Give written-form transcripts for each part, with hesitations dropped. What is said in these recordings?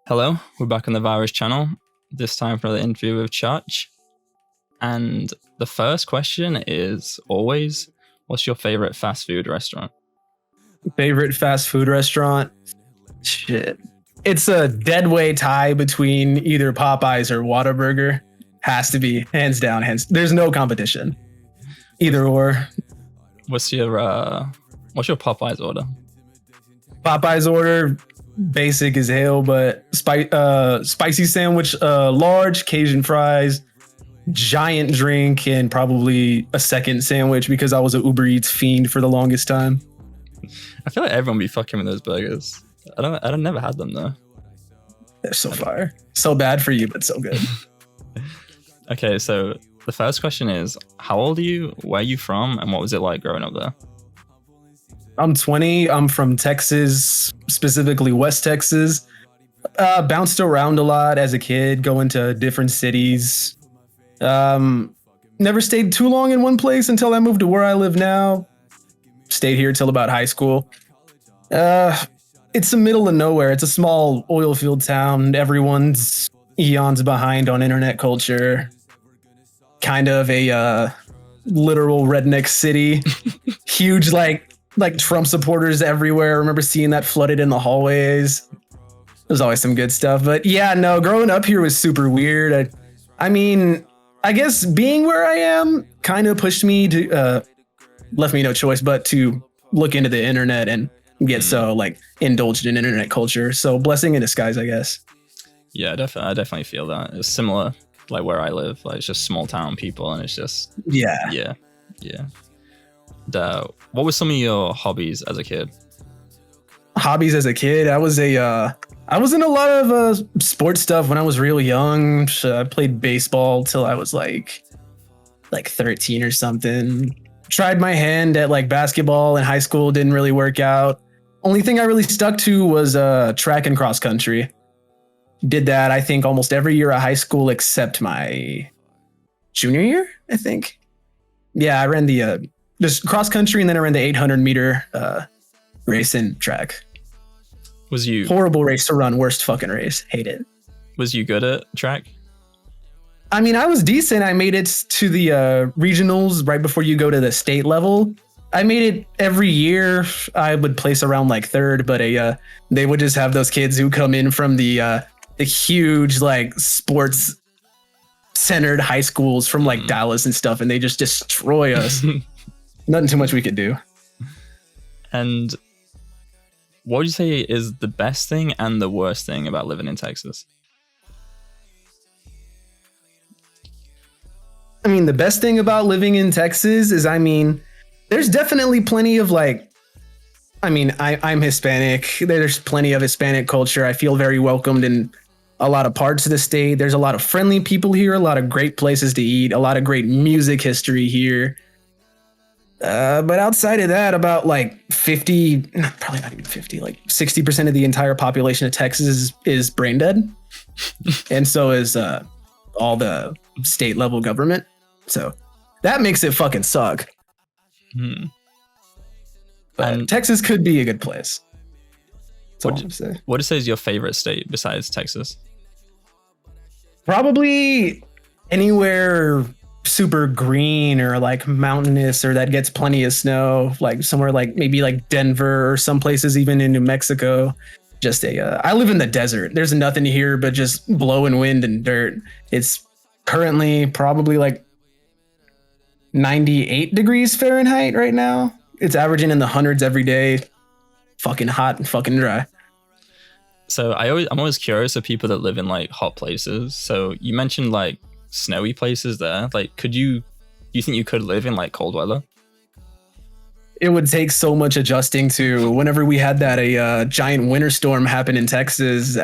Hello, we're back on the Virus channel, this time for another interview with Chach. And the first question is always, what's your favorite fast food restaurant? Favorite fast food restaurant? Shit. It's a deadweight tie between either Popeyes or Whataburger. Has to be, hands down, there's no competition. Either or. What's your Popeyes order? Popeyes order, basic as hell, but spicy sandwich, large Cajun fries, giant drink, and probably a second sandwich because I was an Uber Eats fiend for the longest time. I feel like everyone be fucking with those burgers. I never had them though. They're so fire. So bad for you, but so good. Okay, so the first question is, how old are you? Where are you from? And what was it like growing up there? I'm 20. I'm from Texas, specifically West Texas. Bounced around a lot as a kid, going to different cities. Never stayed too long in one place until I moved to where I live now. Stayed here till about high school. It's the middle of nowhere. It's a small oil field town. Everyone's eons behind on internet culture. Kind of a literal redneck city. Huge like Trump supporters everywhere. I remember seeing that flooded in the hallways. There's always some good stuff. But yeah, no, growing up here was super weird. I mean, I guess being where I am kind of pushed me to, left me no choice but to look into the internet and get so like indulged in internet culture. So blessing in disguise, I guess. Yeah, I definitely feel that. It's similar, like where I live. Like it's just small town people, and it's just yeah. What were some of your hobbies as a kid? Hobbies as a kid, I was in a lot of sports stuff when I was real young. I played baseball till I was like 13 or something. Tried my hand at like basketball in high school, didn't really work out. Only thing I really stuck to was track and cross country. Did that, I think, almost every year of high school except my junior year, I think. Yeah, I ran the just cross country, and then I ran the 800 meter race in track. Was you horrible race to run? Worst fucking race. Hate it. Was you good at track? I mean, I was decent. I made it to the regionals right before you go to the state level. I made it every year. I would place around like third, but they would just have those kids who come in from the huge like sports centered high schools from like Dallas and stuff, and they just destroy us. Nothing too much we could do. And what would you say is the best thing and the worst thing about living in Texas? I mean, the best thing about living in Texas is, I mean, there's definitely plenty of like, I mean, I'm Hispanic. There's plenty of Hispanic culture. I feel very welcomed in a lot of parts of the state. There's a lot of friendly people here, a lot of great places to eat, a lot of great music history here. But outside of that, about like 50, probably not even 50, like 60% of the entire population of Texas is brain dead. And so is all the state level government. So that makes it fucking suck. But Texas could be a good place. What would you say is your favorite state besides Texas? Probably anywhere super green or like mountainous or that gets plenty of snow, like somewhere like maybe like Denver or some places even in New Mexico. Just I live in the desert. There's nothing here but just blowing wind and dirt. It's currently probably like 98 degrees Fahrenheit right now. It's averaging in the hundreds every day. Fucking hot and fucking dry. So I'm always curious of people that live in like hot places. So you mentioned like snowy places there. Like, do you think you could live in like cold weather? It would take so much adjusting to. Whenever we had that a giant winter storm happen in Texas,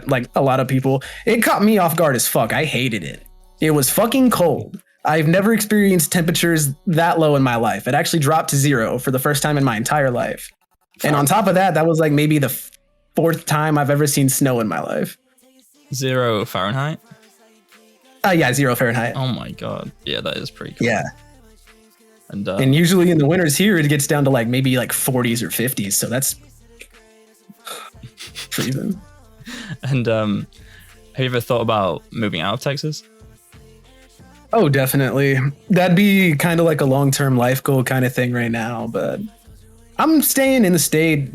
like a lot of people, it caught me off guard as fuck. I hated it. It was fucking cold. I've never experienced temperatures that low in my life. It actually dropped to 0 for the first time in my entire life. And on top of that, that was like maybe the fourth time I've ever seen snow in my life. 0 Fahrenheit? Yeah, 0 Fahrenheit. Oh my God. Yeah, that is pretty cool. Yeah. And usually in the winters here, it gets down to like maybe like 40s or 50s. So that's freezing. And have you ever thought about moving out of Texas? Oh, definitely. That'd be kind of like a long-term life goal kind of thing right now, but I'm staying in the state.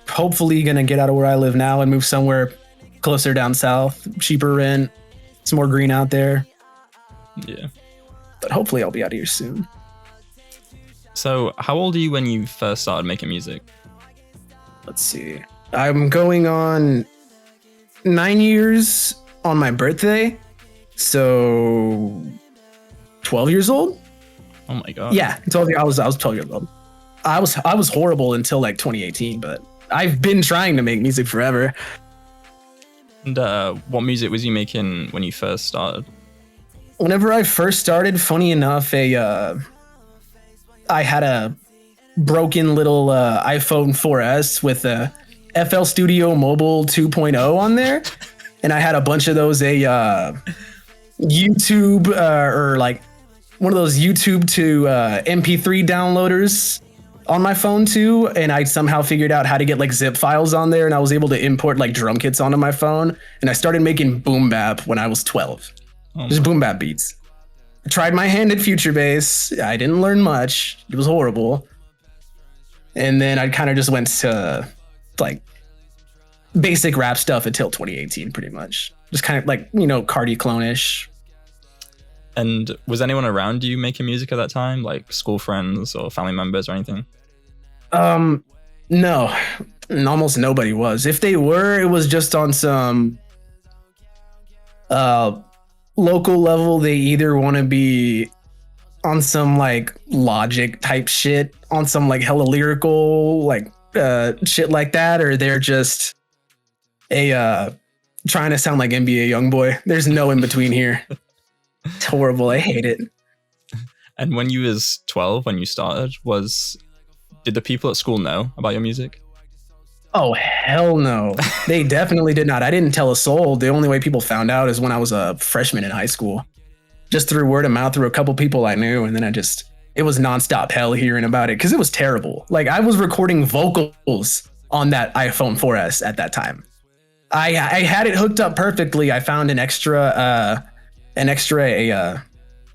Hopefully gonna get out of where I live now and move somewhere closer down south, cheaper rent. It's more green out there. Yeah. But hopefully I'll be out of here soon. So how old are you when you first started making music? Let's see. I'm going on 9 years on my birthday. So 12 years old? Oh my god. Yeah, 12 I was 12 years old. I was horrible until like 2018, but I've been trying to make music forever. And what music was you making when you first started? Whenever I first started, funny enough, I had a broken little iPhone 4S with a FL Studio Mobile 2.0 on there, and I had a bunch of those YouTube or like one of those YouTube to MP3 downloaders on my phone too, and I somehow figured out how to get like zip files on there, and I was able to import like drum kits onto my phone, and I started making boom bap when I was 12. Just boom bap beats. I tried my hand at future bass. I didn't learn much. It was horrible. And then I kind of just went to like basic rap stuff until 2018, pretty much. Just kind of like, you know, Cardi clone-ish. And was anyone around you making music at that time, like school friends or family members or anything? No, almost nobody was. If they were, it was just on some local level. They either want to be on some like Logic type shit, on some like hella lyrical like shit like that, or they're just trying to sound like NBA Youngboy. There's no in between here. It's horrible. I hate it. And when you was 12, when you started, did the people at school know about your music? Oh, hell no. They definitely did not. I didn't tell a soul. The only way people found out is when I was a freshman in high school. Just through word of mouth, through a couple people I knew. And then it was nonstop hell hearing about it because it was terrible. Like I was recording vocals on that iPhone 4S at that time. I had it hooked up perfectly. I found an extra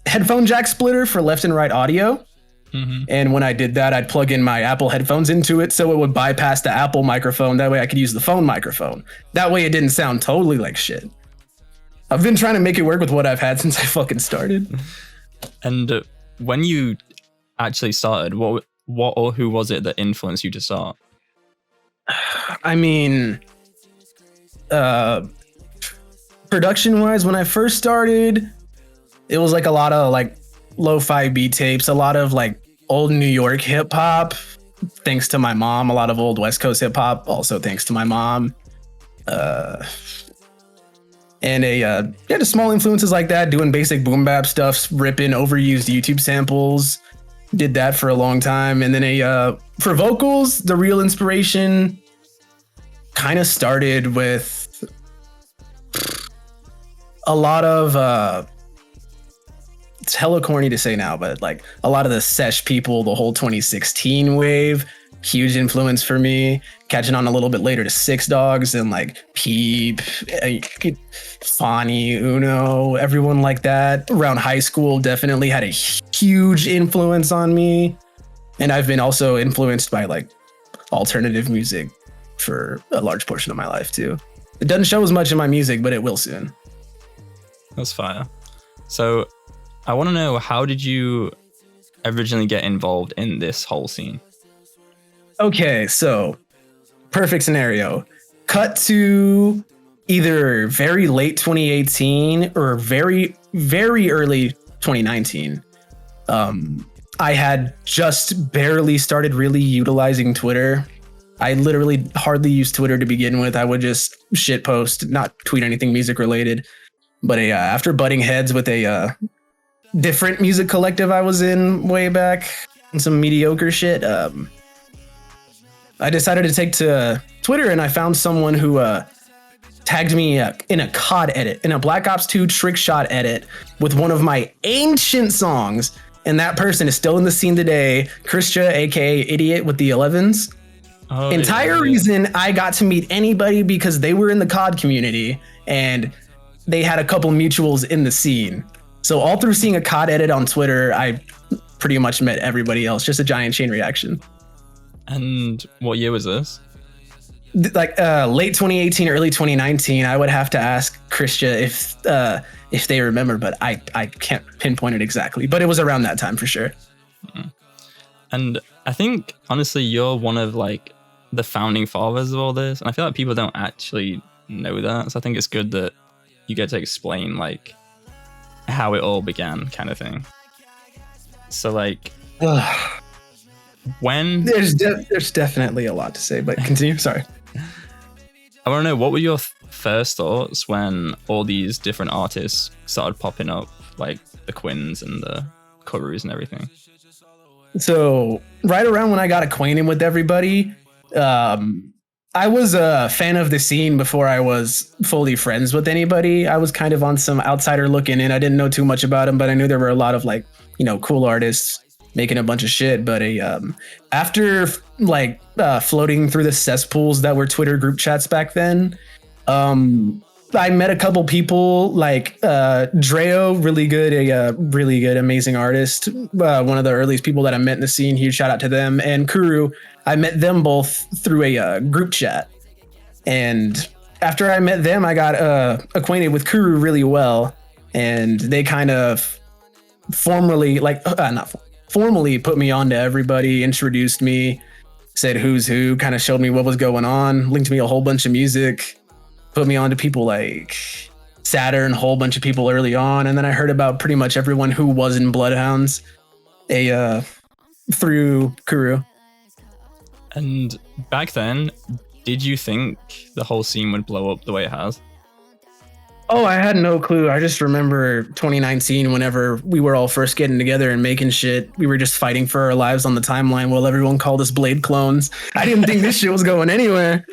headphone jack splitter for left and right audio. Mm-hmm. And when I did that, I'd plug in my Apple headphones into it so it would bypass the Apple microphone. That way I could use the phone microphone. That way it didn't sound totally like shit. I've been trying to make it work with what I've had since I fucking started. And when you actually started, what or who was it that influenced you to start? I mean, production wise, when I first started, it was like a lot of like lo-fi beat tapes, a lot of like old New York hip hop, thanks to my mom, a lot of old West Coast hip hop, also thanks to my mom. And just small influences like that, doing basic boom bap stuff, ripping overused YouTube samples. Did that for a long time. And then for vocals, the real inspiration kind of started with a lot of it's hella corny to say now, but like a lot of the sesh people, the whole 2016 wave, huge influence for me. Catching on a little bit later to Six Dogs and like Peep, Fani, Uno, everyone like that. Around high school, definitely had a huge influence on me. And I've been also influenced by like alternative music for a large portion of my life too. It doesn't show as much in my music, but it will soon. That's fire. So I want to know, how did you originally get involved in this whole scene? Okay, so perfect scenario. Cut to either very late 2018 or very, very early 2019. I had just barely started really utilizing Twitter. I literally hardly used Twitter to begin with. I would just shit post, not tweet anything music related. But after butting heads with a different music collective I was in way back, and some mediocre shit, I decided to take to Twitter, and I found someone who tagged me in a COD edit, in a Black Ops 2 trick shot edit with one of my ancient songs. And that person is still in the scene today, Christia, aka Idiot with the 11s. Oh, Entire yeah. reason I got to meet anybody because they were in the COD community and they had a couple mutuals in the scene. So all through seeing a COD edit on Twitter, I pretty much met everybody else. Just a giant chain reaction. And what year was this? Like late 2018, early 2019. I would have to ask Christia if they remember, but I can't pinpoint it exactly. But it was around that time for sure. And I think honestly, you're one of like the founding fathers of all this, and I feel like people don't actually know that. So I think it's good that you get to explain like how it all began, kind of thing. So like, when there's definitely a lot to say, but continue. Sorry. I want to know, what were your first thoughts when all these different artists started popping up, like the Quins and the Kurus and everything? So right around when I got acquainted with everybody, I was a fan of the scene before I was fully friends with anybody. I was kind of on some outsider looking in. I didn't know too much about them, but I knew there were a lot of like, cool artists making a bunch of shit. But after like floating through the cesspools that were Twitter group chats back then, I met a couple people like Dreo, really good, amazing artist. One of the earliest people that I met in the scene. Huge shout out to them. And Kuru, I met them both through a group chat. And after I met them, I got acquainted with Kuru really well. And they kind of formally put me on to everybody, introduced me, said who's who, kind of showed me what was going on, linked me a whole bunch of music. Put me on to people like Saturn, a whole bunch of people early on. And then I heard about pretty much everyone who was in Bloodhounds through Kuru. And back then, did you think the whole scene would blow up the way it has? Oh, I had no clue. I just remember 2019, whenever we were all first getting together and making shit, we were just fighting for our lives on the timeline while everyone called us Blade clones. I didn't think this shit was going anywhere.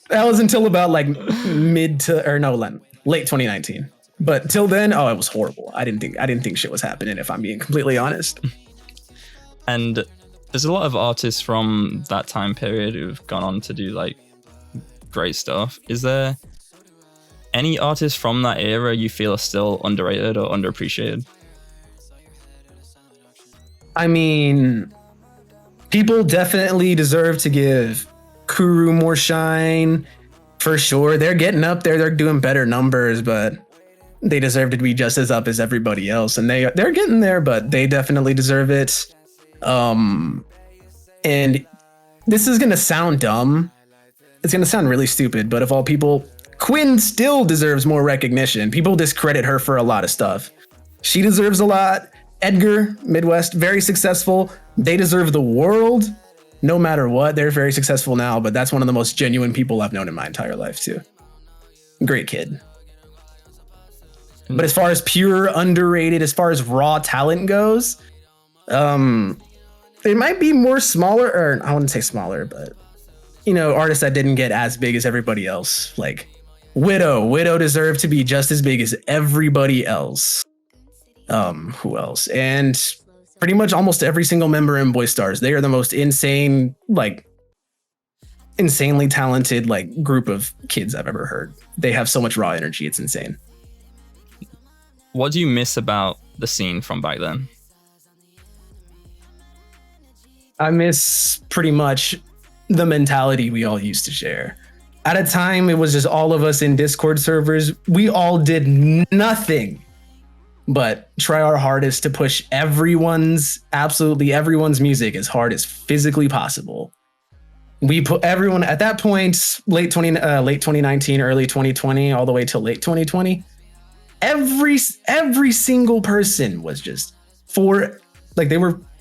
That was until about like late 2019. But till then, it was horrible. I didn't think shit was happening, if I'm being completely honest. And there's a lot of artists from that time period who've gone on to do like great stuff. Is there any artists from that era you feel are still underrated or underappreciated? I mean, people definitely deserve to give Kuru more shine for sure. They're getting up there. They're doing better numbers, but they deserve to be just as up as everybody else. And they're getting there, but they definitely deserve it. And this is going to sound dumb. It's going to sound really stupid, but of all people, Quinn still deserves more recognition. People discredit her for a lot of stuff. She deserves a lot. Edgar, Midwest, very successful. They deserve the world. No matter what, they're very successful now, but that's one of the most genuine people I've known in my entire life too. Great kid. But as far as pure underrated, as far as raw talent goes, it might be more smaller, or I wouldn't say smaller, but artists that didn't get as big as everybody else. Like Widow deserved to be just as big as everybody else. Who else? And pretty much almost every single member in Boy Stars. They are the most insanely talented group of kids I've ever heard. They have so much raw energy. It's insane. What do you miss about the scene from back then? I miss pretty much the mentality we all used to share. At a time, it was just all of us in Discord servers. We all did nothing but try our hardest to push absolutely everyone's music as hard as physically possible. We put everyone at that point, late 2019, early 2020, all the way till late 2020. Every single person was just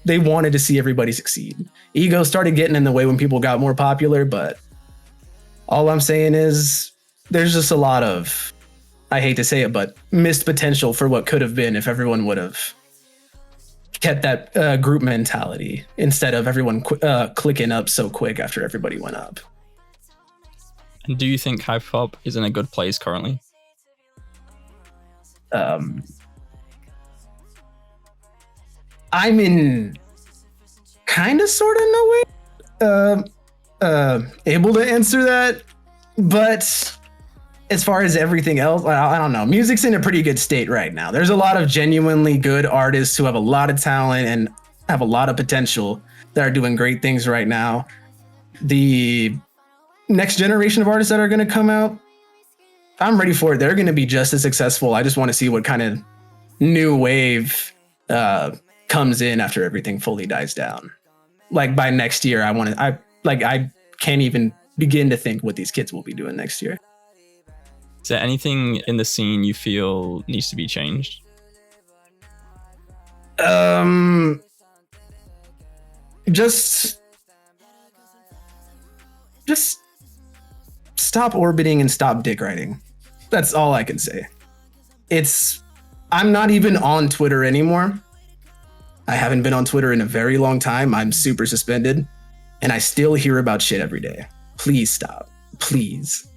they wanted to see everybody succeed. Ego started getting in the way when people got more popular, but all I'm saying is there's just a lot of, I hate to say it, but missed potential for what could have been if everyone would have kept that group mentality instead of everyone clicking up so quick after everybody went up. And do you think hyperpop is in a good place currently? I'm in kind of sort of no way. able to answer that. But as far as everything else, I don't know. Music's in a pretty good state right now. There's a lot of genuinely good artists who have a lot of talent and have a lot of potential that are doing great things right now. The next generation of artists that are going to come out, I'm ready for it. They're going to be just as successful. I just want to see what kind of new wave comes in after everything fully dies down. Like by next year, I can't even begin to think what these kids will be doing next year. Is there anything in the scene you feel needs to be changed? Just stop orbiting and stop dick riding. That's all I can say. I'm not even on Twitter anymore. I haven't been on Twitter in a very long time. I'm super suspended, and I still hear about shit every day. Please stop. Please.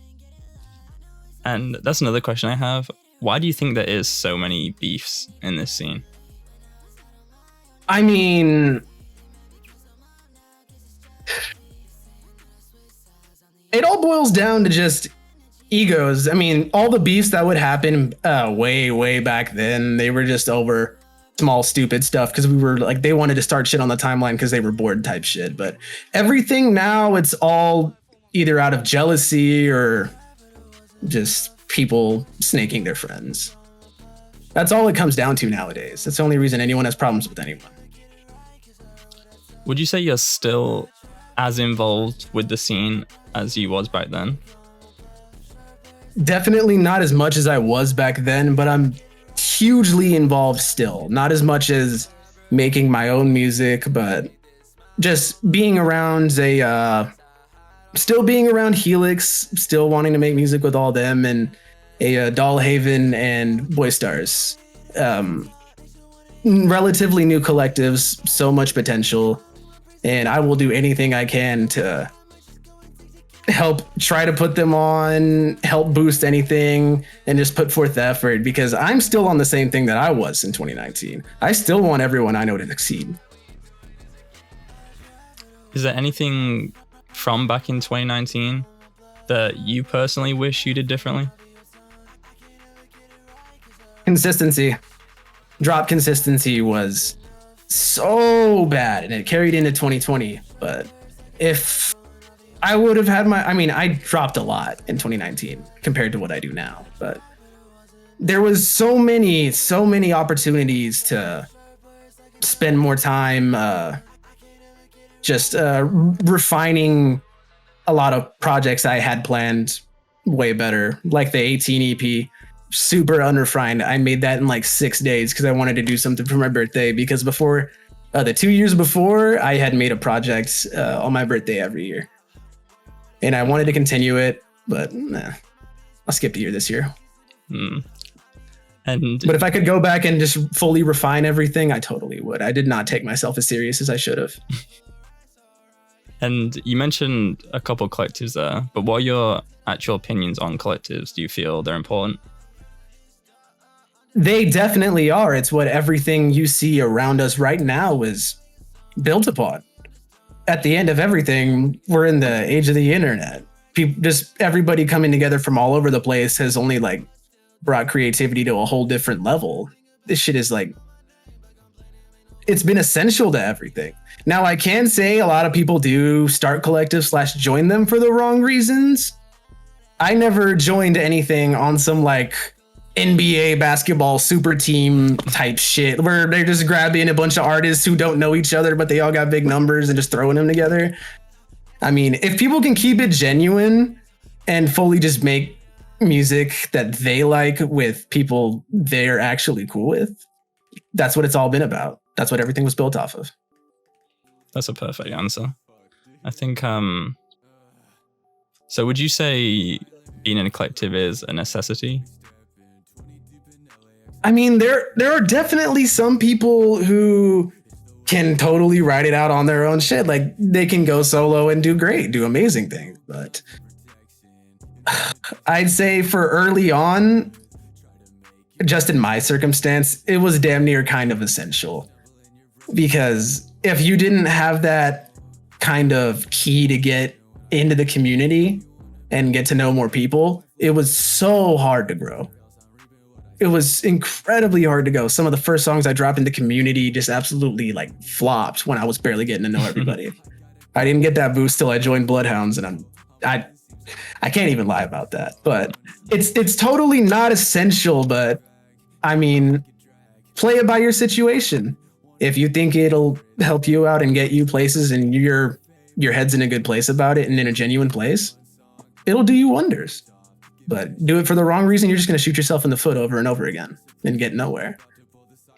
And that's another question I have. Why do you think there is so many beefs in this scene? I mean, it all boils down to just egos. I mean, all the beefs that would happen way back then, they were just over small stupid stuff because we were like, they wanted to start shit on the timeline because they were bored type shit. But everything now, it's all either out of jealousy or just people snaking their friends. That's all it comes down to nowadays. That's the only reason anyone has problems with anyone. Would you say you're still as involved with the scene as you was back then? Definitely not as much as I was back then, but I'm hugely involved still. Not as much as making my own music, but just being around still being around Helix, still wanting to make music with all them, and Dollhaven and Boystars. Relatively new collectives, so much potential, and I will do anything I can to help try to put them on, help boost anything, and just put forth the effort, because I'm still on the same thing that I was in 2019. I still want everyone I know to succeed. Is there anything from back in 2019 that you personally wish you did differently? Consistency. Drop consistency was so bad, and it carried into 2020. But if I would have had I dropped a lot in 2019 compared to what I do now, but there was so many opportunities to spend more time just refining a lot of projects I had planned way better, like the 18 EP, super unrefined. I made that in like 6 days because I wanted to do something for my birthday, because before the 2 years before, I had made a project on my birthday every year. And I wanted to continue it, but I'll skip a year this year. But if I could go back and just fully refine everything, I totally would. I did not take myself as serious as I should have. And you mentioned a couple of collectives there, but what are your actual opinions on collectives? Do you feel they're important? They definitely are. It's what everything you see around us right now is built upon. At the end of everything, we're in the age of the internet. Everybody coming together from all over the place has only like brought creativity to a whole different level. This shit is like, it's been essential to everything. Now, I can say a lot of people do start collectives / join them for the wrong reasons. I never joined anything on some like NBA basketball super team type shit where they're just grabbing a bunch of artists who don't know each other, but they all got big numbers and just throwing them together. I mean, if people can keep it genuine and fully just make music that they like with people they're actually cool with, that's what it's all been about. That's what everything was built off of. That's a perfect answer. I think, so would you say being in a collective is a necessity? I mean, there are definitely some people who can totally write it out on their own shit. Like, they can go solo and do great, do amazing things. But I'd say for early on, just in my circumstance, it was damn near kind of essential. Because if you didn't have that kind of key to get into the community and get to know more people, it was so hard to grow. It was incredibly hard to go. Some of the first songs I dropped in the community just absolutely like flopped when I was barely getting to know everybody. I didn't get that boost till I joined Bloodhounds, and I can't even lie about that. But it's totally not essential. But I mean, play it by your situation. If you think it'll help you out and get you places, and your head's in a good place about it and in a genuine place, it'll do you wonders. But do it for the wrong reason, you're just going to shoot yourself in the foot over and over again and get nowhere.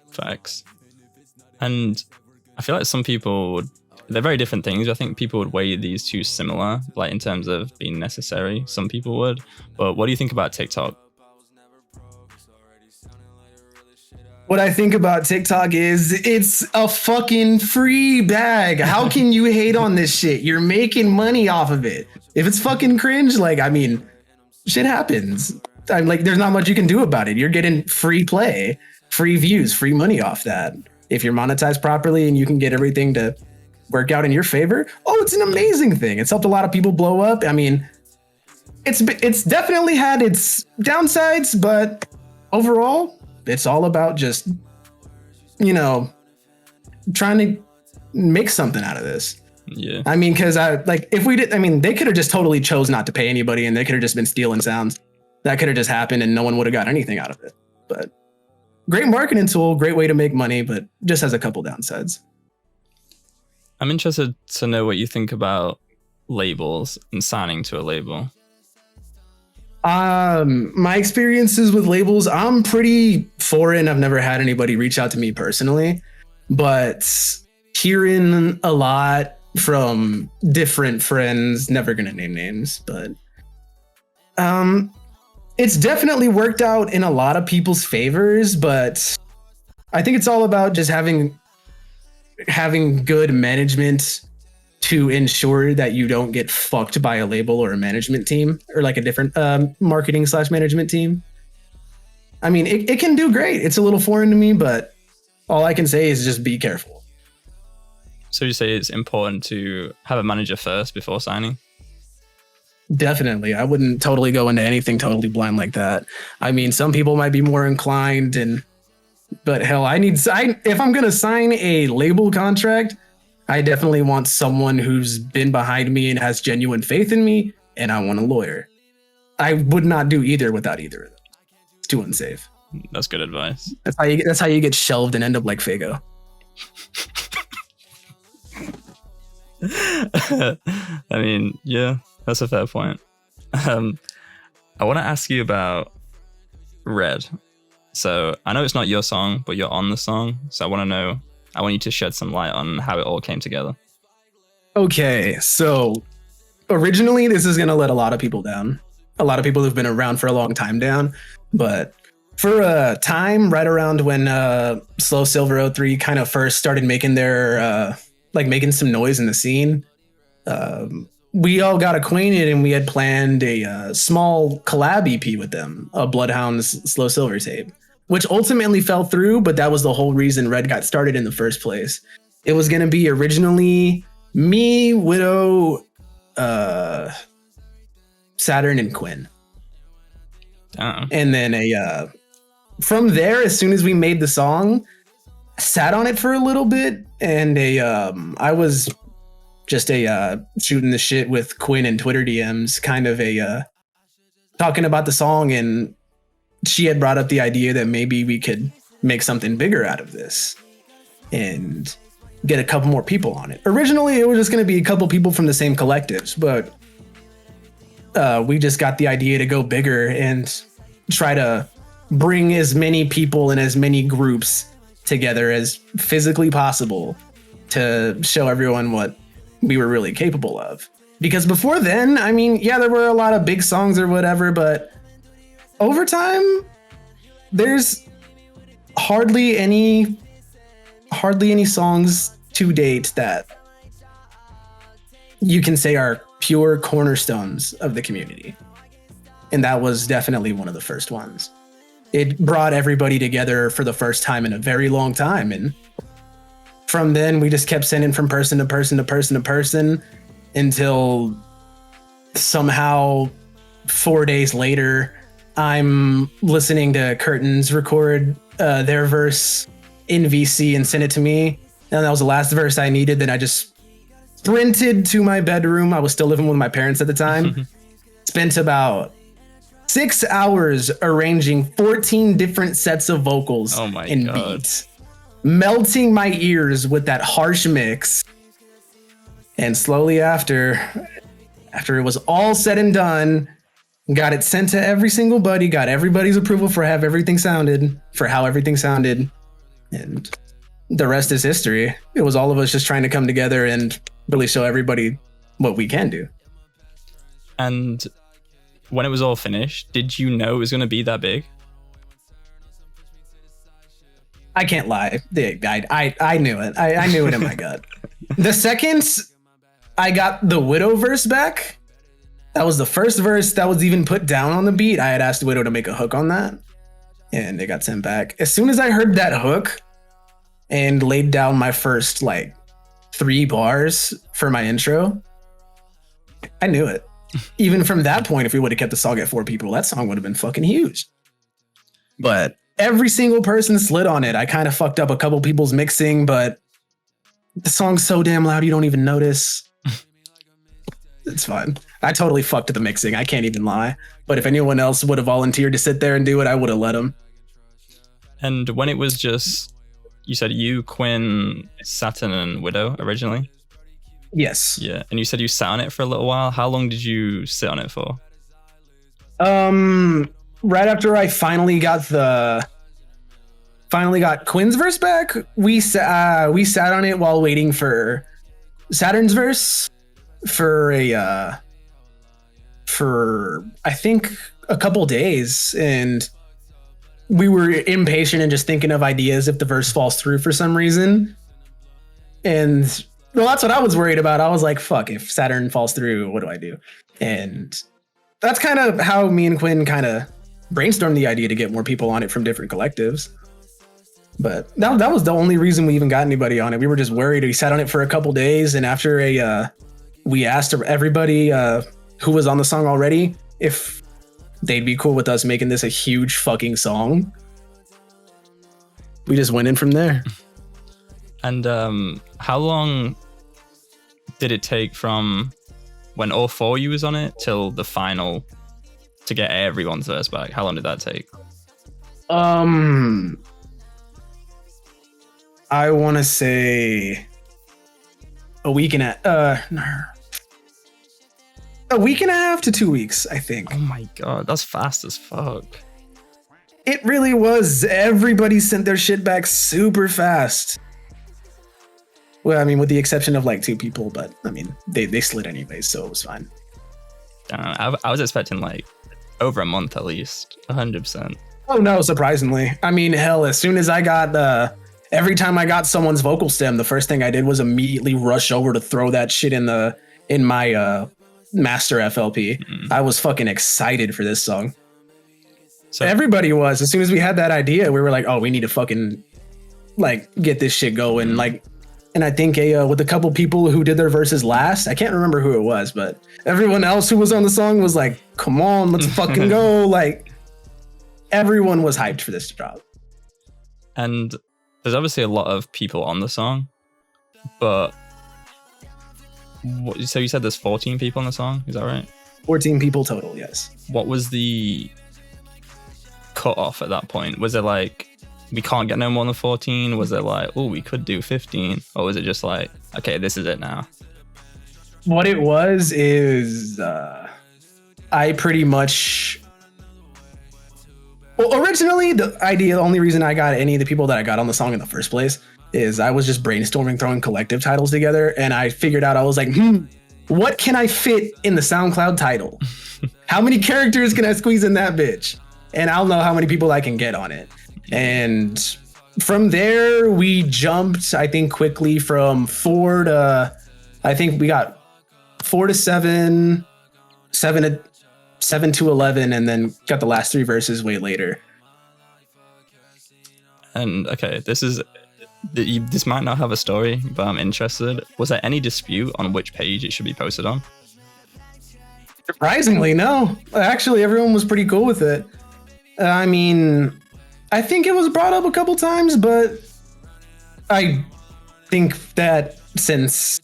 Facts. And I feel like some people they're very different things. I think people would weigh these two similar, like in terms of being necessary. Some people would. But what do you think about TikTok? What I think about TikTok is it's a fucking free bag. How can you hate on this shit? You're making money off of it. If it's fucking cringe, like, I mean, shit happens. I'm like, there's not much you can do about it. You're getting free play, free views, free money off that. If you're monetized properly and you can get everything to work out in your favor, oh, it's an amazing thing. It's helped a lot of people blow up. I mean, it's definitely had its downsides, but overall, it's all about just, you know, trying to make something out of this. Yeah. I mean, because if we did, I mean, they could have just totally chose not to pay anybody, and they could have just been stealing sounds. That could have just happened and no one would have got anything out of it. But great marketing tool, great way to make money, but just has a couple downsides. I'm interested to know what you think about labels and signing to a label. My experiences with labels, I'm pretty foreign. I've never had anybody reach out to me personally, but hearing a lot from different friends, never gonna name names, but it's definitely worked out in a lot of people's favors, but I think it's all about just having good management to ensure that you don't get fucked by a label or a management team or like a different marketing/management team. I mean, it can do great. It's a little foreign to me, but all I can say is just be careful. So you say it's important to have a manager first before signing? Definitely. I wouldn't totally go into anything totally blind like that. I mean, some people might be more inclined, but hell, if I'm going to sign a label contract, I definitely want someone who's been behind me and has genuine faith in me, and I want a lawyer. I would not do either without either of them. It's too unsafe. That's good advice. That's how you get shelved and end up like Fago. I mean, yeah, that's a fair point. I want to ask you about Red. So I know it's not your song, but you're on the song. So I want you to shed some light on how it all came together. Okay, so originally this is going to let a lot of people down. A lot of people who've been around for a long time down. But for a time right around when Slow Silver 03 kind of first started making their, making some noise in the scene, we all got acquainted and we had planned a small collab EP with them, a Bloodhound's Slow Silver tape, which ultimately fell through, but that was the whole reason Red got started in the first place. It was going to be originally me, Widow, Saturn, and Quinn. Damn. And then from there, as soon as we made the song, sat on it for a little bit, and I was just shooting the shit with Quinn and Twitter DMs, kind of talking about the song, and she had brought up the idea that maybe we could make something bigger out of this and get a couple more people on it. Originally, it was just going to be a couple people from the same collectives, but we just got the idea to go bigger and try to bring as many people and as many groups together as physically possible to show everyone what we were really capable of. Because before then, I mean, yeah, there were a lot of big songs or whatever, but over time, there's hardly any songs to date that you can say are pure cornerstones of the community. And that was definitely one of the first ones. It brought everybody together for the first time in a very long time. And from then, we just kept sending from person to person to person to person until somehow 4 days later, I'm listening to Curtains record their verse in VC and send it to me. And that was the last verse I needed. Then I just sprinted to my bedroom. I was still living with my parents at the time. Spent about 6 hours arranging 14 different sets of vocals and beats, melting my ears with that harsh mix. And slowly after it was all said and done, got it sent to every single buddy, got everybody's approval for how everything sounded, and the rest is history. It was all of us just trying to come together and really show everybody what we can do. And when it was all finished, did you know it was going to be that big? I can't lie. I knew it. I knew it in my gut. The second I got the Widow verse back, that was the first verse that was even put down on the beat. I had asked Widow to make a hook on that, and it got sent back. As soon as I heard that hook and laid down my first 3 bars for my intro, I knew it. Even from that point, if we would have kept the song at 4 people, that song would have been fucking huge. But every single person slid on it. I kind of fucked up a couple people's mixing, but the song's so damn loud you don't even notice. It's fine. I totally fucked the mixing. I can't even lie. But if anyone else would have volunteered to sit there and do it, I would have let them. And when it was just, you said you, Quinn, Saturn, and Widow originally? Yes. Yeah. And you said you sat on it for a little while. How long did you sit on it for? Right after I finally got Quinn's verse back, we sat on it while waiting for Saturn's verse for I think a couple days, and we were impatient and just thinking of ideas if the verse falls through for some reason. And well, that's what I was worried about. I was like, fuck, if Saturn falls through, what do I do? And that's kind of how me and Quinn kind of brainstormed the idea to get more people on it from different collectives. But that was the only reason we even got anybody on it. We were just worried. We sat on it for a couple days, and after we asked everybody who was on the song already if they'd be cool with us making this a huge fucking song. We just went in from there. And how long did it take from when all 4 of you was on it till the final to get everyone's verse back? How long did that take? I want to say a week and a half to 2 weeks, I think. Oh my god, that's fast as fuck. It really was. Everybody sent their shit back super fast. Well, I mean, with the exception of 2 people, but I mean, they slid anyways, so it was fine. I was expecting over a month at least, 100%. Oh no, surprisingly. I mean, hell, as soon as I got every time I got someone's vocal stem, the first thing I did was immediately rush over to throw that shit in my master FLP. Mm-hmm. I was fucking excited for this song. So everybody was. As soon as we had that idea, we were like, oh, we need to fucking get this shit going. And I think with a couple people who did their verses last, I can't remember who it was, but everyone else who was on the song was like, come on, let's fucking go. Everyone was hyped for this to drop. And there's obviously a lot of people on the song, but so you said there's 14 people on the song, is that right? 14 people total, yes. What was the cutoff at that point? Was it we can't get no more than 14? Was it we could do 15? Or was it just okay, this is it now? What it was is I pretty much... Well, originally, the only reason I got any of the people that I got on the song in the first place is I was just brainstorming, throwing collective titles together, and I figured out, I was like, what can I fit in the SoundCloud title? How many characters can I squeeze in that bitch? And I'll know how many people I can get on it. And from there, we jumped, I think, quickly from 4 to, I think we got 4 to 7, 7 to 11, and then got the last 3 verses way later. And okay, this might not have a story, but I'm interested. Was there any dispute on which page it should be posted on? Surprisingly, no. Actually, everyone was pretty cool with it. I mean, I think it was brought up a couple times, but I think that since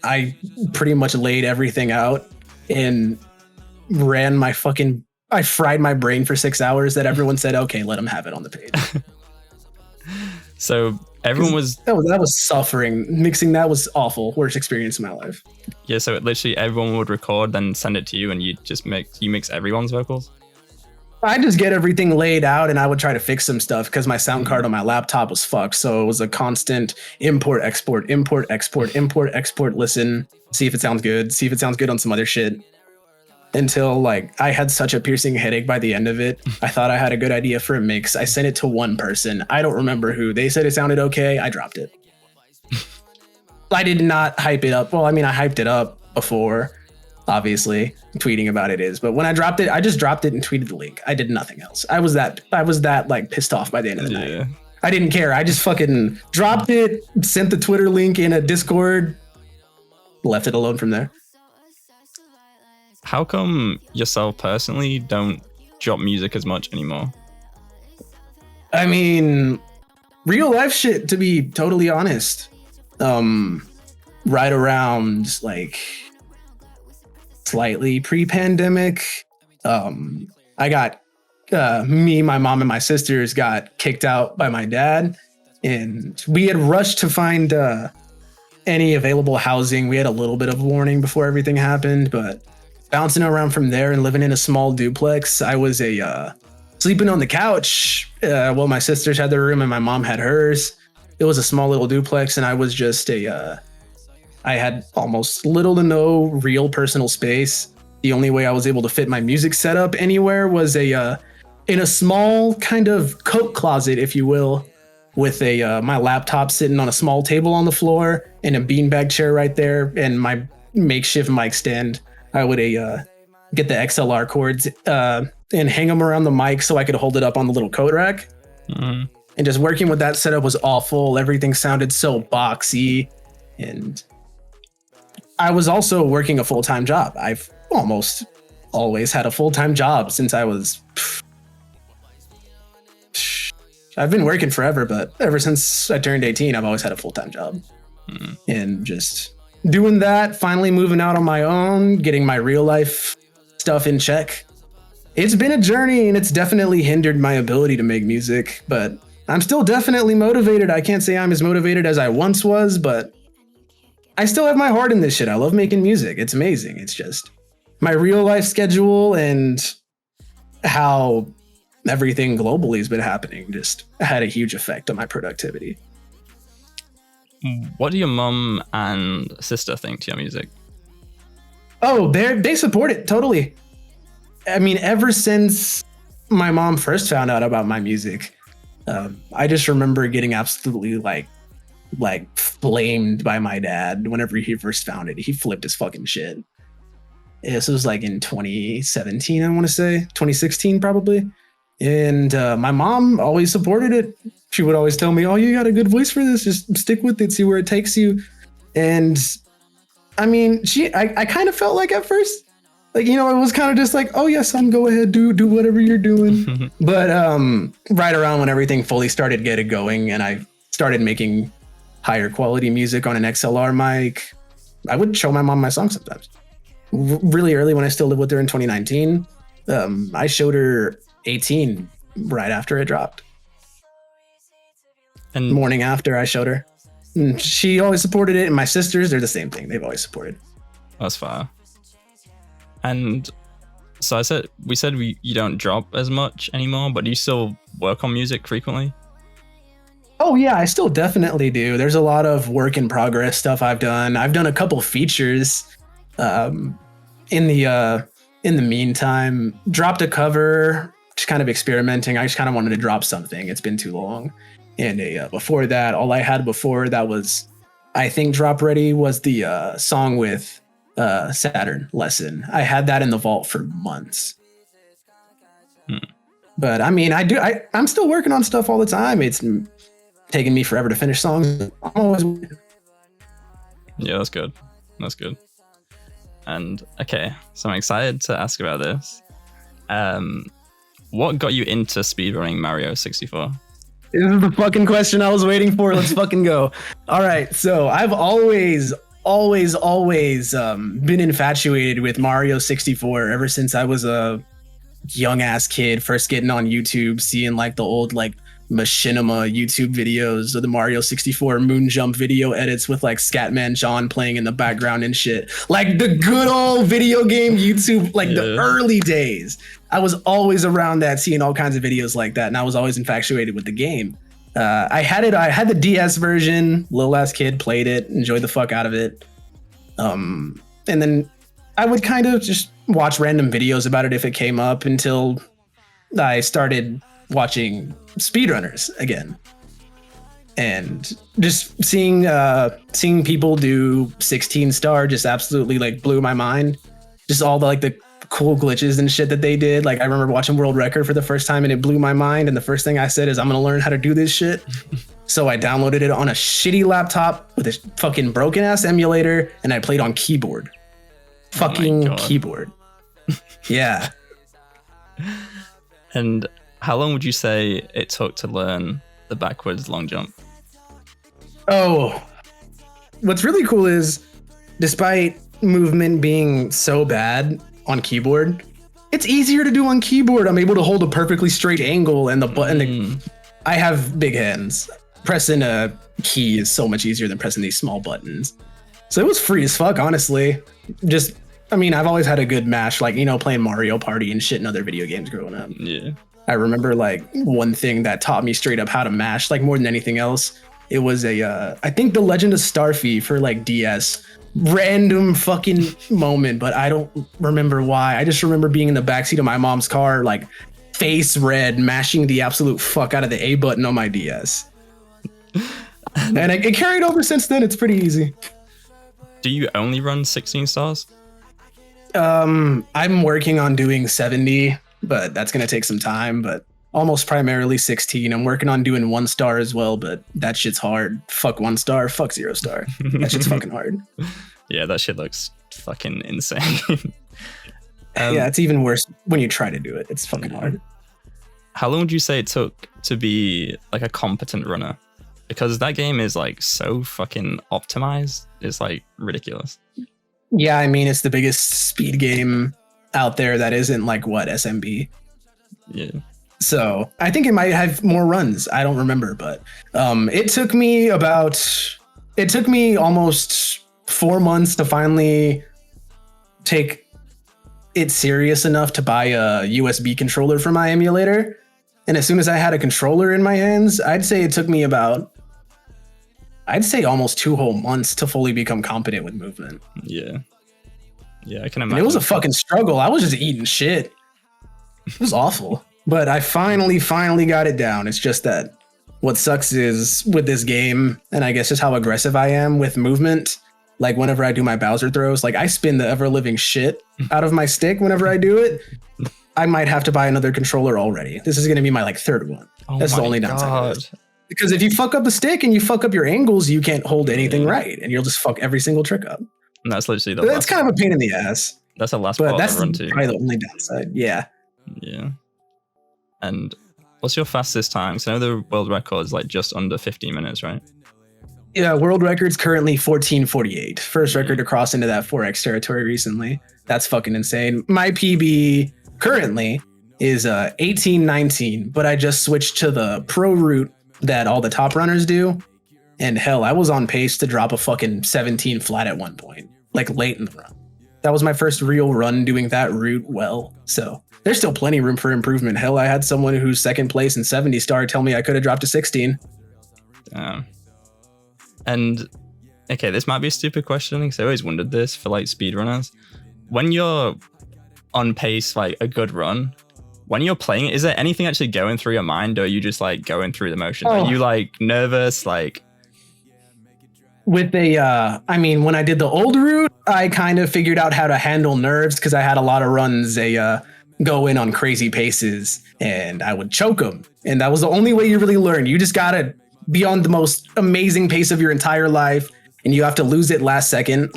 I pretty much laid everything out and ran my fucking, I fried my brain for 6 hours, that everyone said, okay, let them have it on the page. So everyone was that was suffering. Mixing that was awful. Worst experience in my life. Yeah, so literally everyone would record, then send it to you, and you just mix everyone's vocals. I just get everything laid out, and I would try to fix some stuff because my sound card on my laptop was fucked. So it was a constant import, export, import, export, import, export. Listen, see if it sounds good. See if it sounds good on some other shit. Until like I had such a piercing headache by the end of it. I thought I had a good idea for a mix. I sent it to one person. I don't remember who. They said it sounded okay. I dropped it. I did not hype it up. Well, I mean, I hyped it up before, obviously. Tweeting about it is, but when I dropped it, I just dropped it and tweeted the link. I did nothing else. I was that like pissed off by the end of the night. I didn't care. I just fucking dropped it, sent the Twitter link in a Discord, left it alone from there. How come yourself personally don't drop music as much anymore? I mean, real life shit, to be totally honest. Right around like slightly pre-pandemic, I got me, my mom, and my sisters got kicked out by my dad, and we had rushed to find any available housing. We had a little bit of warning before everything happened, but bouncing around from there and living in a small duplex, I was sleeping on the couch while my sisters had their room and my mom had hers. It was a small little duplex, and I was just I had almost little to no real personal space. The only way I was able to fit my music setup anywhere was in a small kind of coat closet, if you will, with my laptop sitting on a small table on the floor and a beanbag chair right there and my makeshift mic stand. I would get the XLR cords and hang them around the mic so I could hold it up on the little coat rack. Mm-hmm. And just working with that setup was awful. Everything sounded so boxy, and I was also working a full-time job. I've almost always had a full-time job since I was... I've been working forever, but ever since I turned 18, I've always had a full-time job. Mm-hmm. And just doing that, finally moving out on my own, getting my real-life stuff in check. It's been a journey, and it's definitely hindered my ability to make music, but I'm still definitely motivated. I can't say I'm as motivated as I once was, but I still have my heart in this shit. I love making music. It's amazing. It's just my real life schedule and how everything globally has been happening just had a huge effect on my productivity. What do your mom and sister think to your music? Oh, they support it totally. I mean, ever since my mom first found out about my music, I just remember getting absolutely like flamed by my dad whenever he first found it. He flipped his fucking shit. This was like in 2017, I want to say 2016 probably. And my mom always supported it. She would always tell me, "Oh, you got a good voice for this. Just stick with it, see where it takes you." And I mean, I kind of felt like at first, like, you know, it was kind of just like, "Oh yeah, son, go ahead, do whatever you're doing." But right around when everything fully started getting going and I started making higher quality music on an XLR mic, I would show my mom my songs sometimes. Really early when I still lived with her in 2019, I showed her 18 right after it dropped. And morning after I showed her. And she always supported it, and my sisters, they're the same thing. They've always supported. That's fire. And so we said you don't drop as much anymore, but do you still work on music frequently? Oh yeah, I still definitely do. There's a lot of work in progress stuff I've done. I've done a couple features in the meantime. Dropped a cover, just kind of experimenting. I just kind of wanted to drop something. It's been too long. And before that, all I had before that was, I think, drop ready was the song with Saturn, Lesson. I had that in the vault for months. But I mean, I'm still working on stuff all the time. It's taking me forever to finish songs. I'm always... Yeah, that's good. That's good. And okay, so I'm excited to ask about this. What got you into speedrunning Mario 64? This is the fucking question I was waiting for. Let's fucking go. All right. So I've always been infatuated with Mario 64 ever since I was a young ass kid, first getting on YouTube, seeing like the old like machinima YouTube videos of the Mario 64 moon jump video edits with like Scatman John playing in the background and shit. Like the good old video game YouTube, like the early days. I was always around that, seeing all kinds of videos like that, and I was always infatuated with the game. I had the DS version, little ass kid, played it, enjoyed the fuck out of it. And then I would kind of just watch random videos about it if it came up until I started watching speedrunners again. And just seeing people do 16 star just absolutely like blew my mind. Just all the like the cool glitches and shit that they did. Like I remember watching World Record for the first time and it blew my mind. And the first thing I said is I'm gonna learn how to do this shit. So I downloaded it on a shitty laptop with a fucking broken ass emulator and I played on keyboard. Fucking keyboard. Yeah. And how long would you say it took to learn the backwards long jump? Oh, what's really cool is despite movement being so bad on keyboard, it's easier to do on keyboard. I'm able to hold a perfectly straight angle and the button. I have big hands. Pressing a key is so much easier than pressing these small buttons. So it was free as fuck, honestly. Just, I mean, I've always had a good mash, like, you know, playing Mario Party and shit in other video games growing up. Yeah. I remember like one thing that taught me straight up how to mash, like more than anything else. It was I think The Legend of Starfy for like DS. Random fucking moment, but I don't remember why. I just remember being in the backseat of my mom's car, like face red, mashing the absolute fuck out of the A button on my DS. And it carried over since then. It's pretty easy. Do you only run 16 stars? I'm working on doing 70, but that's going to take some time, but almost primarily 16. I'm working on doing 1 star as well, but that shit's hard. Fuck 1 star, fuck 0 star. That shit's fucking hard. Yeah, that shit looks fucking insane. Yeah, it's even worse when you try to do it. It's fucking hard. How long would you say it took to be like a competent runner? Because that game is like so fucking optimized. It's like ridiculous. Yeah, I mean, it's the biggest speed game out there that isn't like what, SMB? Yeah. So I think it might have more runs. I don't remember, but it took me almost 4 months to finally take it serious enough to buy a USB controller for my emulator. And as soon as I had a controller in my hands, I'd say it took me almost 2 whole months to fully become competent with movement. Yeah. Yeah, I can And imagine. it was a fucking struggle. I was just eating shit. It was awful. But I finally got it down. It's just that what sucks is with this game, and I guess just how aggressive I am with movement, like whenever I do my Bowser throws, like I spin the ever-living shit out of my stick whenever I do it. I might have to buy another controller already. This is going to be my like 3rd one. Oh, that's the only downside. Because if you fuck up the stick and you fuck up your angles, you can't hold anything right, and you'll just fuck every single trick up. And that's literally the That's kind of a pain in the ass. That's the last But part that's of the run too. probably the only downside. Yeah. Yeah. And what's your fastest time? Because I know the world record is like just under 15 minutes, right? Yeah, world record's currently 14:48. First record to cross into that 4X territory recently. That's fucking insane. My PB currently is 18:19, but I just switched to the pro route that all the top runners do. And hell, I was on pace to drop a fucking 17 flat at one point, like late in the run. That was my first real run doing that route well. So there's still plenty of room for improvement. Hell, I had someone who's 2nd place in 70 star tell me I could have dropped to 16. And okay, this might be a stupid question because I always wondered this for like speedrunners. When you're on pace, like a good run, when you're playing it, is there anything actually going through your mind, or are you just like going through the motions? Are you like nervous? Like with I mean, when I did the old route, I kind of figured out how to handle nerves because I had a lot of runs go in on crazy paces and I would choke them. And that was the only way you really learn. You just gotta be on the most amazing pace of your entire life and you have to lose it last second.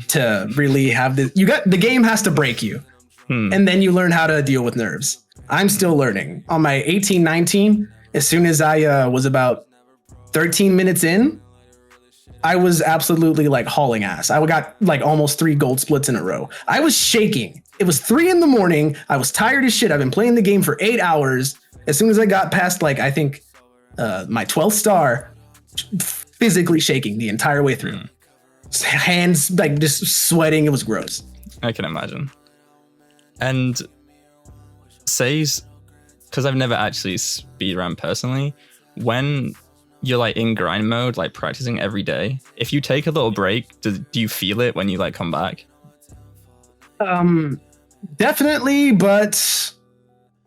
to really have this. The game has to break you, and then you learn how to deal with nerves. I'm still learning. On my 18, 19, as soon as I was about 13 minutes in, I was absolutely like hauling ass. I got like almost 3 gold splits in a row. I was shaking. It was 3 a.m. I was tired as shit. I've been playing the game for 8 hours. As soon as I got past like, I think my 12th star, physically shaking the entire way through. Hands like just sweating. It was gross. I can imagine. And says, because I've never actually speedrun personally, when you're like in grind mode, like practicing every day, if you take a little break, do you feel it when you like come back? Definitely, but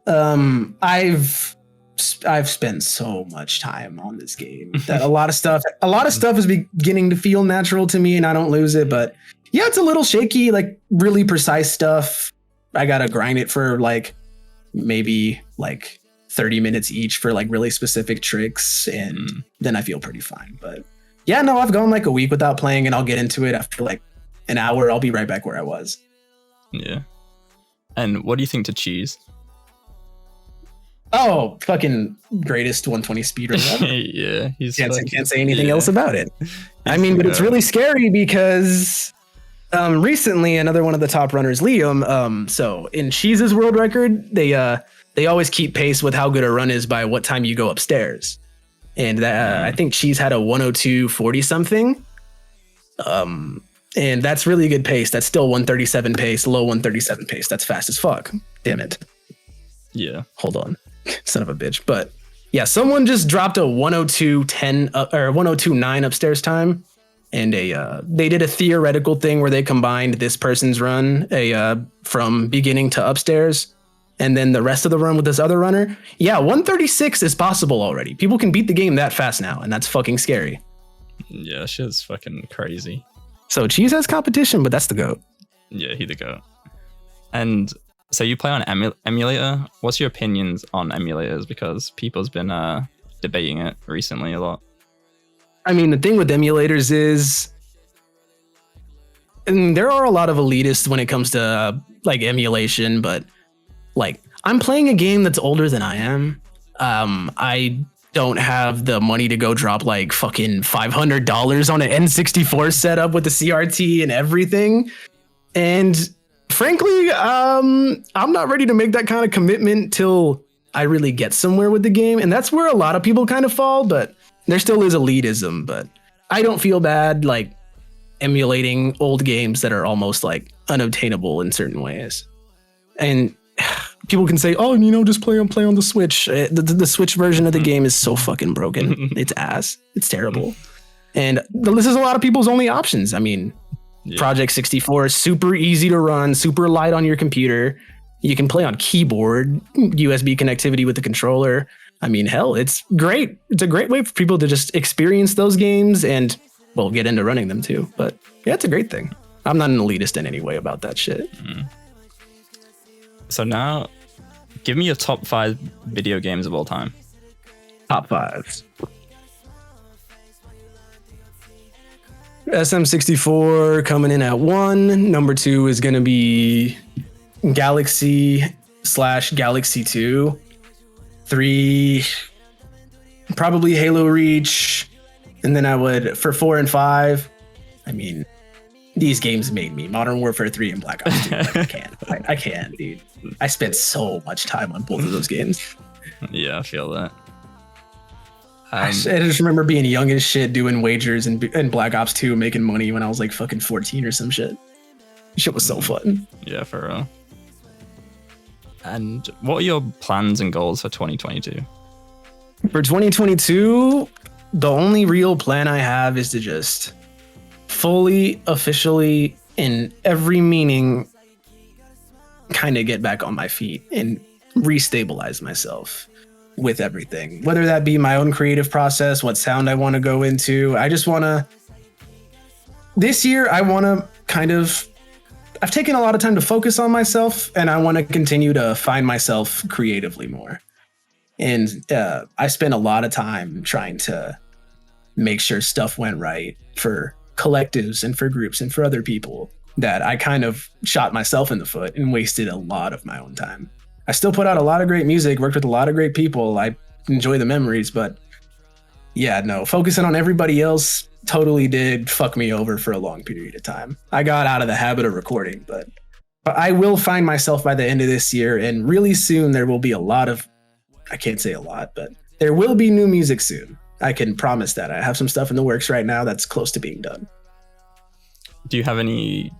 I've spent so much time on this game that a lot of stuff is beginning to feel natural to me, and I don't lose it. But yeah, it's a little shaky, like really precise stuff. I gotta grind it for like maybe like 30 minutes each for like really specific tricks, and then I feel pretty fine. But yeah, no, I've gone like a week without playing, and I'll get into it after like an hour. I'll be right back where I was. Yeah. And what do you think to Cheese? Oh, fucking greatest 120 speedrun ever. Yeah, he's can't say anything else about it. I mean, but it's really scary because recently another one of the top runners, Liam. So in Cheese's world record, they always keep pace with how good a run is by what time you go upstairs, and that I think Cheese had a 102.40 something. And that's really good pace. That's still 137 pace, low 137 pace. That's fast as fuck. Damn it. Yeah. Hold on. Son of a bitch. But yeah, someone just dropped a 102.10 or 102.9 upstairs time. And they did a theoretical thing where they combined this person's run from beginning to upstairs, and then the rest of the run with this other runner. Yeah, 136 is possible already. People can beat the game that fast now, and that's fucking scary. Yeah, shit's fucking crazy. So Cheese has competition, but that's the GOAT. Yeah, he the GOAT. And so you play on emulator. What's your opinions on emulators? Because people's been debating it recently a lot. I mean, the thing with emulators is, and there are a lot of elitists when it comes to like emulation, but like I'm playing a game that's older than I am. I don't have the money to go drop like fucking $500 on an N64 setup with the CRT and everything. And frankly, I'm not ready to make that kind of commitment till I really get somewhere with the game. And that's where a lot of people kind of fall, but there still is elitism. But I don't feel bad like emulating old games that are almost like unobtainable in certain ways. And people can say, oh, just play on the Switch. The Switch version of the game is so fucking broken. It's ass. It's terrible. And this is a lot of people's only options. I mean, Project 64 is super easy to run, super light on your computer. You can play on keyboard, USB connectivity with the controller. I mean, hell, it's great. It's a great way for people to just experience those games and, well, get into running them too. But yeah, it's a great thing. I'm not an elitist in any way about that shit. So now, give me your top 5 video games of all time. Top 5. SM64 coming in at 1. Number 2 is going to be Galaxy/Galaxy 2. 3, probably Halo Reach. And then I would, for 4 and 5, I mean, these games made me. Modern Warfare 3 and Black Ops 2. Like, I can't, dude. I spent so much time on both of those games. Yeah, I feel that. I just remember being young as shit doing wagers and Black Ops 2, making money when I was like fucking 14 or some shit. Shit was so fun. Yeah, for real. And what are your plans and goals for 2022? For 2022, the only real plan I have is to just fully, officially, in every meaning, kind of get back on my feet and restabilize myself with everything. Whether that be my own creative process, what sound I want to go into. I just want to... This year, I want to kind of... I've taken a lot of time to focus on myself, and I want to continue to find myself creatively more. And I spent a lot of time trying to make sure stuff went right for collectives and for groups and for other people that I kind of shot myself in the foot and wasted a lot of my own time. I still put out a lot of great music, worked with a lot of great people. I enjoy the memories, but yeah, no, focusing on everybody else totally did fuck me over for a long period of time. I got out of the habit of recording, but I will find myself by the end of this year, and really soon there will be a lot of, I can't say a lot, but there will be new music soon. I can promise that. I have some stuff in the works right now that's close to being done. Do you have any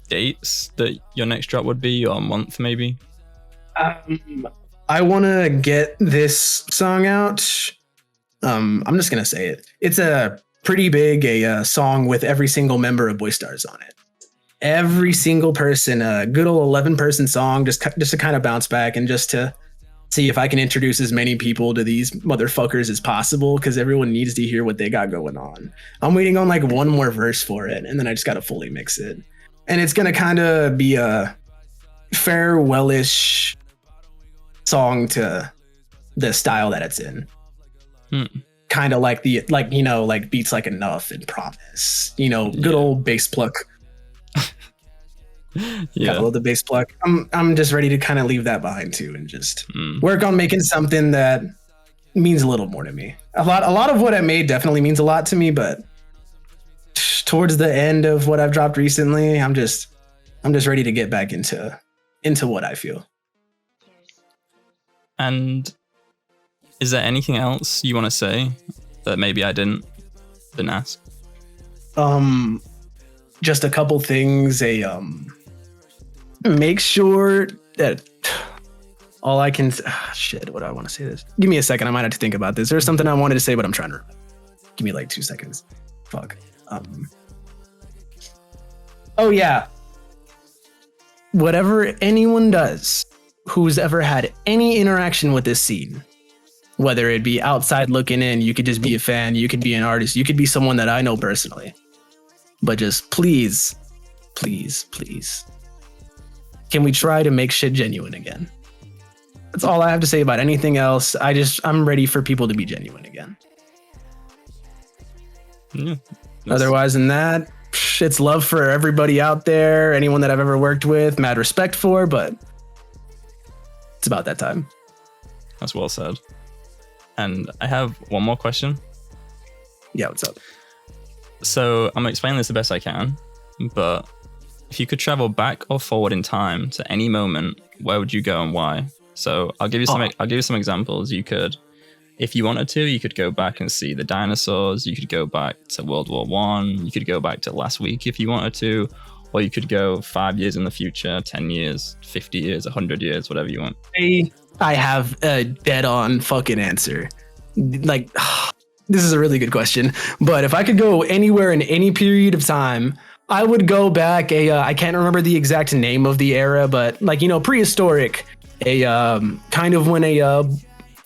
dates that your next drop would be, or a month maybe? I want to get this song out. I'm just going to say it. It's a pretty big song with every single member of Boy Stars on it. Every single person, a good old 11-person song, just to kind of bounce back and just to see if I can introduce as many people to these motherfuckers as possible, because everyone needs to hear what they got going on. I'm waiting on like one more verse for it, and then I just got to fully mix it. And it's going to kind of be a farewell-ish song to the style that it's in. Kind of like like Beats Like Enough and Promise, good old bass pluck. Yeah, I love the bass pluck. I'm just ready to kind of leave that behind too, and just work on making something that means a little more to me. A lot of what I made definitely means a lot to me, but towards the end of what I've dropped recently, I'm just ready to get back into what I feel. And is there anything else you want to say that maybe I didn't ask? Just a couple things. Make sure that all I can. Shit, what do I want to say this? Give me a second. I might have to think about this. There's something I wanted to say, but I'm trying to remember. Give me like 2 seconds. Fuck. Oh yeah. Whatever anyone does who's ever had any interaction with this scene, whether it be outside looking in, you could just be a fan, you could be an artist, you could be someone that I know personally, but just please, can we try to make shit genuine again? That's all I have to say about anything else. I'm ready for people to be genuine again. Yeah, otherwise than that, it's love for everybody out there, anyone that I've ever worked with, mad respect for, but it's about that time. That's well said. And I have one more question. Yeah, what's up? So I'm explaining this the best I can, but if you could travel back or forward in time to any moment, where would you go and why? So I'll give you some examples. You could, if you wanted to, you could go back and see the dinosaurs. You could go back to World War I. You could go back to last week if you wanted to, or you could go 5 years in the future, 10 years, 50 years, 100 years, whatever you want. I have a dead-on fucking answer. Like, this is a really good question, but if I could go anywhere in any period of time, I would go back I can't remember the exact name of the era, but like, prehistoric, kind of when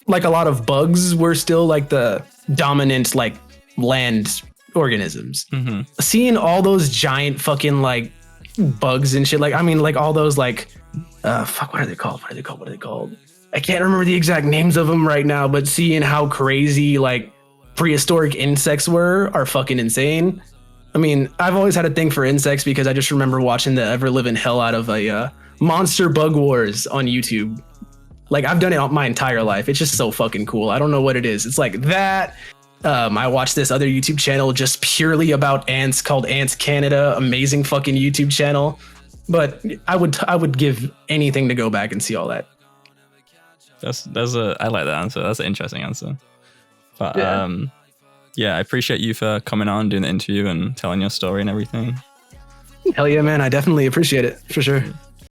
like a lot of bugs were still like the dominant like land organisms. Mm-hmm. Seeing all those giant fucking like bugs and shit, like all those like what are they called? I can't remember the exact names of them right now, but seeing how crazy like prehistoric insects are fucking insane. I've always had a thing for insects because I just remember watching the ever living hell out of a Monster Bug Wars on YouTube. Like, I've done it my entire life. It's just so fucking cool. I don't know what it is. It's like that. I watched this other YouTube channel just purely about ants called Ants Canada. Amazing fucking YouTube channel. But I would give anything to go back and see all that. I like that answer. That's an interesting answer. But yeah, I appreciate you for coming on, doing the interview and telling your story and everything. Hell yeah, man. I definitely appreciate it for sure.